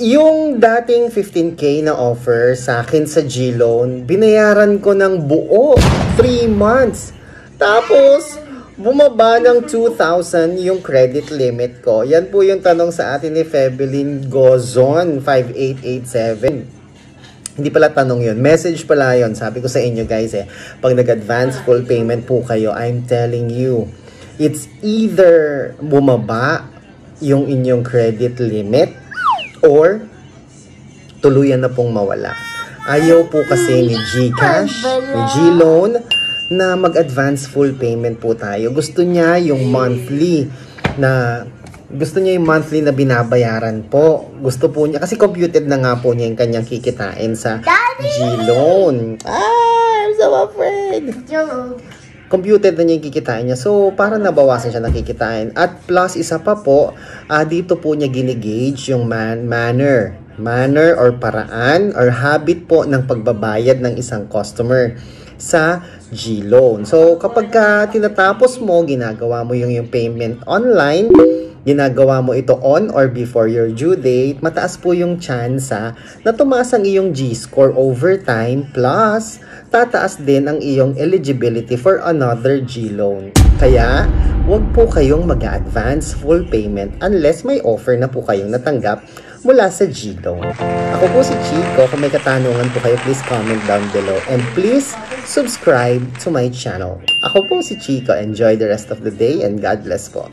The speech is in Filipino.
Yung dating 15K na offer sa akin sa G-Loan, binayaran ko ng buo 3 months. Tapos, bumaba ng 2,000 yung credit limit ko. Yan po yung tanong sa atin ni Febelin Gozon, 5887. Hindi pala tanong yun. Message pala yun. Sabi ko sa inyo guys pag nag-advance full payment po kayo, I'm telling you, it's either bumaba yung inyong credit limit or tuluyan na pong mawala. Ayaw po kasi ni GCash, ni G-Loan, na mag-advance full payment po tayo. Gusto niya yung monthly na binabayaran po. Gusto po niya, kasi computed na nga po niya yung kanyang kikitain sa G-Loan. I'm so afraid. Computed na niya yung kikitain niya. So, para nabawasan siya ng kikitain. At plus, isa pa po, dito po niya ginigage yung manner or paraan or habit po ng pagbabayad ng isang customer sa G-Loan. So, kapag tinatapos mo, ginagawa mo yung payment online, ginagawa mo ito on or before your due date, mataas po yung tsansa na tumaas ang iyong G-score over time, plus tataas din ang iyong eligibility for another G-Loan. Kaya, huwag po kayong mag-advance full payment unless may offer na po kayong natanggap mula sa G-Loan. Ako po si Chico. Kung may katanungan po kayo, please comment down below. And please subscribe to my channel. Ako po si Chico. Enjoy the rest of the day and God bless po.